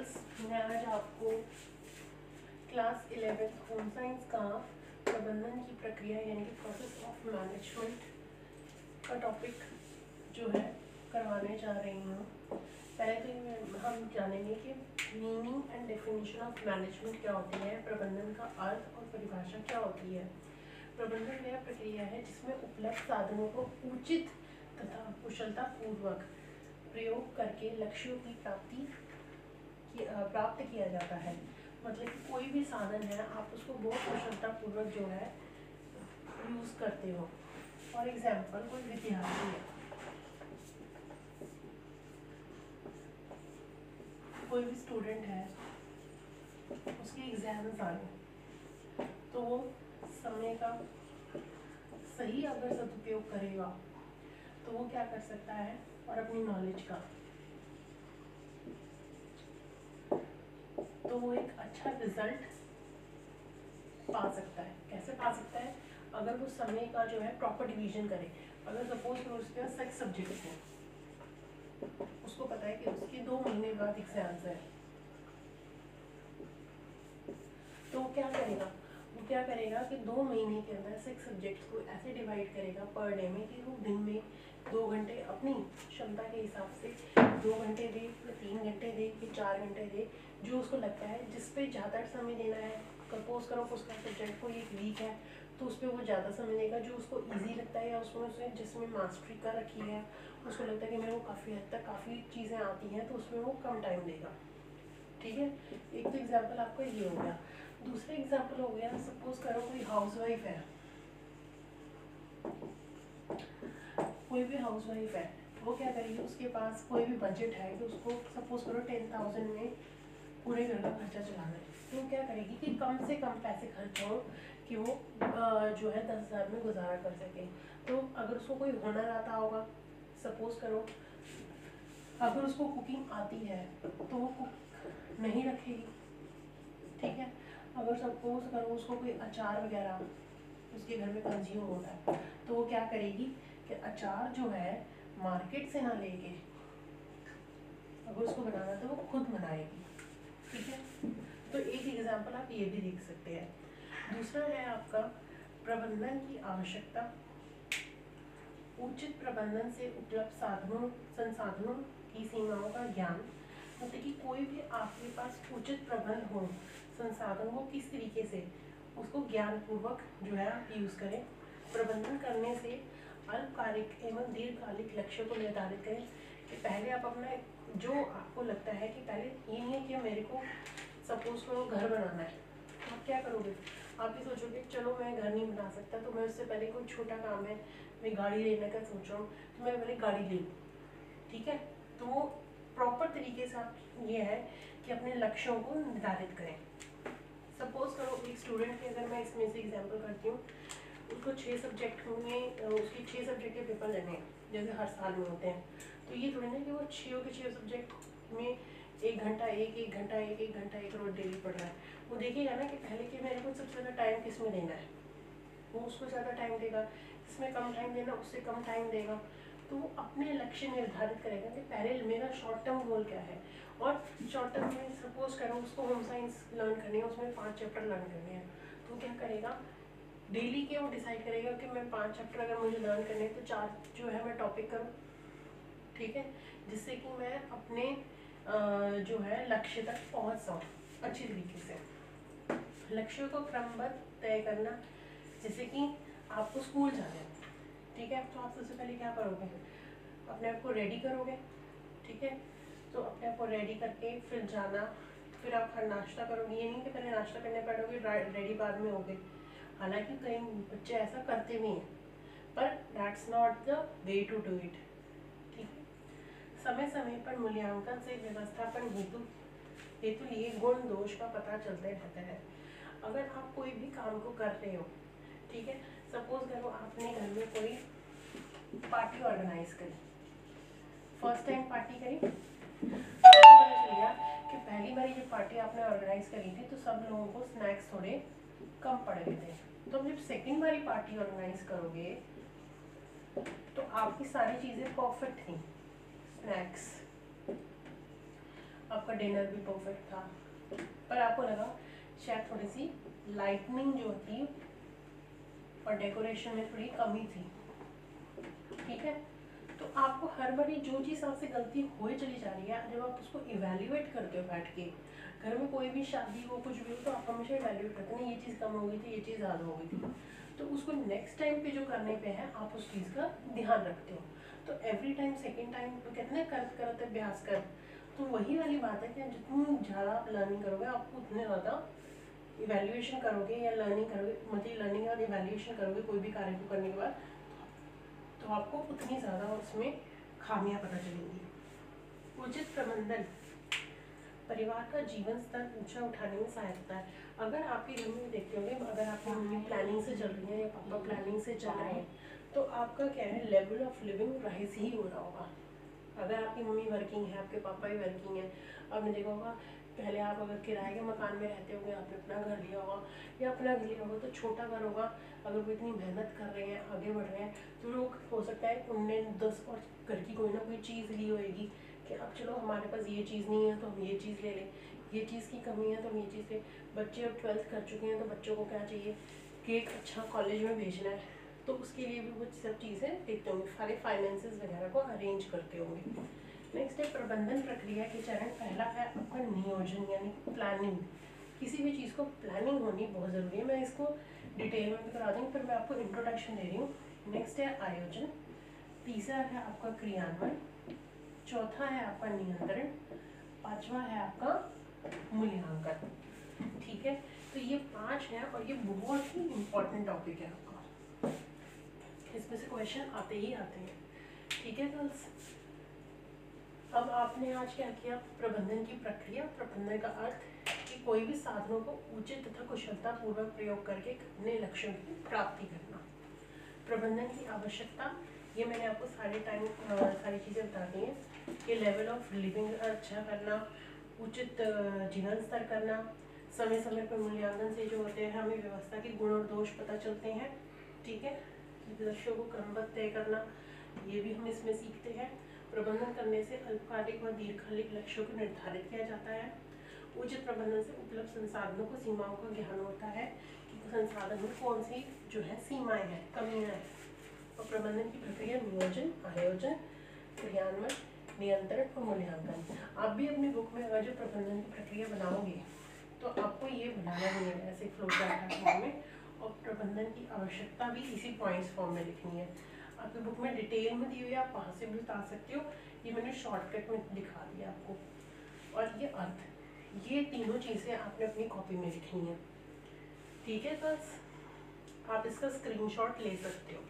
Students, मैं आज आपको क्लास 11 होम साइंस का प्रबंधन की प्रक्रिया यानी कि प्रोसेस ऑफ मैनेजमेंट का टॉपिक जो है करवाने जा रही हूँ। पहले तो हम जानेंगे कि meaning and definition of management क्या होती है, प्रबंधन का अर्थ और परिभाषा क्या होती है। प्रबंधन वह प्रक्रिया है जिसमें उपलब्ध साधनों को उचित तथा कुशलतापूर्वक प्रयोग करके लक्ष्यों की प्राप्त किया जाता है। मतलब कि कोई भी साधन है, आप उसको बहुत कुशलतापूर्वक जो है यूज करते हो। फॉर एग्जाम्पल, कोई विद्यार्थी है, कोई भी स्टूडेंट है, उसके एग्जाम्स आ गए, तो वो समय का सही अगर सदुपयोग करेगा तो वो क्या कर सकता है, और अपनी नॉलेज का, तो वो एक अच्छा रिजल्ट पा सकता है। कैसे पा सकता है? अगर वो समय का जो है प्रॉपर डिवीजन करे। अगर सपोज करो उसके पास 6 सब्जेक्ट्स हैं, उसको पता है कि उसके 2 महीने बाद एग्जाम्स है, तो वो क्या करेगा कि 2 महीने के अंदर 6 सब्जेक्ट्स को ऐसे डिवाइड करेगा पर डे में कि वो दिन में 2 घंटे अपनी क्षमता के हिसाब से 2 घंटे दे, 3 घंटे दे, फिर 4 घंटे दे, जो उसको लगता है जिस पे ज़्यादा समय देना है। सपोज करो उसका सब्जेक्ट कोई एक वीक है तो उस पर वो ज़्यादा समय देगा, जो उसको ईजी लगता है या उसमें जिसमें मास्टरी कर रखी है, उसको लगता है कि मेरे को काफ़ी हद तक काफ़ी चीज़ें आती हैं, तो उसमें वो कम टाइम देगा। ठीक है, एक तो एग्जाम्पल आपका ये हो गया। दूसरा एग्जाम्पल हो गया, सपोज करो कोई हाउसवाइफ है, वो क्या करेगी, उसके पास कोई भी बजट है कि उसको सपोज करो 10,000 में पूरे घर का खर्चा चलाना है, तो क्या करेगी कि कम से कम पैसे खर्च हो कि वो जो है 10,000 में गुजारा कर सके। तो अगर उसको कोई हुनर आता होगा, सपोज करो अगर उसको कुकिंग आती है तो वो कुक नहीं रखेगी। ठीक है, अगर सपोज करो उसको कोई अचार वगैरह उसके घर में कंज्यूम होता है, तो वो क्या करेगी कि अचार जो है मार्केट से ना लेके, अगर उसको बनाना तो वो खुद बनाएगी। ठीक है, तो एक एग्जांपल आप ये भी देख सकते हैं। दूसरा है आपका प्रबंधन की आवश्यकता। उचित प्रबंधन से उपलब्ध संसाधनों की सीमाओं का ज्ञान। मतलब कि कोई भी आपके पास उचित प्रबंध हो, संसाधन को किस तरीके से उसको ज्ञान पूर्वक जो है आप यूज करें। प्रबंधन करने से अल्पकालिक एवं दीर्घकालिक लक्ष्य को निर्धारित करें। कि पहले आप अपना जो आपको लगता है कि पहले ये नहीं है कि मेरे को सपोज करो घर बनाना है, तो आप क्या करोगे, आप ये सोचोगे चलो मैं घर नहीं बना सकता, तो मैं उससे पहले कोई छोटा काम है, मैं गाड़ी लेने का सोच रहा हूँ, तो मैं पहले गाड़ी ले लूँ। ठीक है, तो प्रॉपर तरीके से आप ये है कि अपने लक्ष्यों को निर्धारित करें। सपोज करो एक स्टूडेंट के, अगर मैं इसमें से एग्जांपल करती हूँ, उसको 6 सब्जेक्ट में उसकी 6 सब्जेक्ट के पेपर लेने हैं, जैसे हर साल में होते हैं। तो ये थोड़ी ना कि वो 6 सब्जेक्ट में 1 घंटा एक घंटा एक रोज डेली पढ़ रहा है। वो देखेगा ना कि पहले कि मेरे को सबसे ज़्यादा टाइम किस में देना है, वो उसको ज़्यादा टाइम देगा, इसमें कम टाइम देना उससे कम टाइम देगा। तो वो अपने लक्ष्य निर्धारित करेगा कि पहले मेरा शॉर्ट टर्म गोल क्या है, और शॉर्ट टर्म में सपोज करो उसको होम साइंस लर्न करनी है, उसमें 5 चैप्टर लर्न करने हैं, तो क्या करेगा, डेली के वो डिसाइड करेगा कि मैं 5 चैप्टर अगर मुझे लर्न करने हैं तो 4 जो है मैं टॉपिक करूँ। ठीक है, जिससे कि मैं अपने जो है लक्ष्य तक पहुँच जाऊँ अच्छी तरीके से। लक्ष्यों को क्रमबद्ध तय करना, जैसे कि आपको स्कूल जाना है, ठीक है, तो आप सबसे पहले क्या करोगे, अपने आप को रेडी करोगे। ठीक है, तो अपने आप को रेडी करके फिर जाना, फिर आप नाश्ता करोगे। ये नहीं कि पहले नाश्ता करने बैठोगे, रेडी बाद में होगे। हालांकि कई बच्चे ऐसा करते भी हैं, पर that's not the way to do it. ठीक है, समय समय पर मूल्यांकन से व्यवस्थापन हेतु लिए गुण दोष का पता चलते रहता है। अगर आप कोई भी काम को कर रहे हो, ठीक है, सपोज करो आपने घर में कोई पार्टी ऑर्गेनाइज करी, फर्स्ट टाइम पार्टी करी, पता चल गया कि पहली बार जब पार्टी आपने ऑर्गेनाइज करी थी तो सब लोगों को स्नैक्स थोड़े कम पड़ गए थे। तो जब सेकेंड बारी पार्टी ऑर्गेनाइज करोगे तो आपकी सारी चीज़ें परफेक्ट थी, स्नैक्स। अब आपका डिनर भी परफेक्ट था, पर आपको लगा शायद थोड़ी सी लाइटनिंग जो थी और डेकोरेशन में थोड़ी कमी थी, ठीक है। तो आपको हर बारी जो चीज़ आपसे गलती हो चली जा रही है, जब आप उसको इवेल्युएट करते हो बैठ के, घर में कोई भी शादी हो कुछ भी हो तो आप हमेशा इवेल्युएट करते हैं, ये चीज़ कम हो गई थी, ये चीज़ ज़्यादा हो गई थी, तो उसको नेक्स्ट टाइम पे जो करने पे है आप उस चीज़ का ध्यान रखते हो। तो एवरी टाइम सेकेंड टाइम तो कहते हैं करते करते अभ्यास कर, तो वही वाली बात है कि जितनी ज़्यादा आप लर्निंग करोगे आपको उतने ज़्यादा इवेल्युएशन करोगे या लर्निंग करोगे, मतलब लर्निंग के बाद इवेल्युएशन करोगे कोई भी कार्य को करने के बाद, तो आपको उतनी ज़्यादा उसमें खामियां पता चलेंगी। उचित प्रबंधन परिवार का जीवन स्तर ऊंचा उठाने में सहायता है। अगर आपके घर में देखते होंगे, अगर आपकी मम्मी प्लानिंग से चल रही है या पापा प्लानिंग से चल रहे हैं, तो आपका क्या है, लेवल ऑफ लिविंग राइज ही हो रहा होगा। अगर आपकी मम्मी वर्किंग है, आपके पापा भी वर्किंग है, आपने देखा होगा पहले आप अगर किराए के मकान में रहते होंगे, आपने अपना घर लिया होगा या अपना घर लिया होगा तो छोटा घर होगा, अगर वो इतनी मेहनत कर रहे हैं, आगे बढ़ रहे हैं, तो लोग हो सकता है उनने 10 और घर की कोई ना कोई चीज़ ली होगी कि अब चलो हमारे पास ये चीज़ नहीं है तो हम ये चीज़ ले लें, ये चीज़ की कमी है तो हम ये चीज़ लें। बच्चे अब 12th कर चुके हैं तो बच्चों को क्या चाहिए कि एक अच्छा कॉलेज में भेजना है, तो उसके लिए भी वो सब चीज़ें देखते होंगे, सारे फाइनेंसेस वगैरह को अरेंज करते होंगे। नेक्स्ट है प्रबंधन प्रक्रिया के चरण। पहला है आपका नियोजन यानी प्लानिंग। किसी भी चीज़ को प्लानिंग होनी बहुत ज़रूरी है, मैं इसको डिटेल में भी करा दूँगी, फिर मैं आपको इंट्रोडक्शन दे रही हूँ। नेक्स्ट है आयोजन, तीसरा है आपका क्रियान्वयन, चौथा है आपका नियंत्रण, पांचवा है आपका मूल्यांकन, ठीक है। तो ये 5 है और ये बहुत ही इम्पोर्टेंट टॉपिक है आपका, इसमें से क्वेश्चन आते ही आते हैं, ठीक है गर्ल्स। अब आपने आज क्या किया, प्रबंधन की प्रक्रिया, प्रबंधन का अर्थ कि कोई भी साधनों को उचित तथा कुशलता पूर्वक प्रयोग करके अपने लक्ष्यों की प्राप्ति करना। प्रबंधन की आवश्यकता, ये मैंने आपको सारी चीज़ें बता दी हैं कि लेवल ऑफ लिविंग अच्छा करना, उचित जीवन स्तर करना, समय समय पर मूल्यांकन से जो होते हैं हमें व्यवस्था के गुण और दोष पता चलते हैं, ठीक है। लक्ष्यों को क्रमबद्ध तय करना, ये भी हम इसमें सीखते हैं। प्रबंधन करने से अल्पकालिक व दीर्घकालिक लक्ष्यों को निर्धारित किया जाता है। उचित प्रबंधन से उपलब्ध संसाधनों को सीमाओं का ज्ञान होता है कि संसाधन में कौन सी जो है सीमाएं हैं, कमियां हैं। और प्रबंधन की प्रक्रिया नियोजन, आयोजन, क्रियान्वयन, नियंत्रण और मूल्यांकन। आप भी अपनी बुक में अगर जो प्रबंधन की प्रक्रिया बनाओगे तो आपको ये बनाना भी है ऐसे फ्लो चार्ट फॉर्म में, और प्रबंधन की आवश्यकता भी इसी पॉइंट्स फॉर्म में लिखनी है। आपकी बुक में डिटेल में दी हुई है, आप वहाँ से भी बता सकते हो, ये मैंने शॉर्टकट में दिखा दिया आपको। और ये अर्थ, ये तीनों चीज़ें आपने अपनी कॉपी में लिखनी है, ठीक है बस। आप इसका स्क्रीनशॉट ले सकते हो।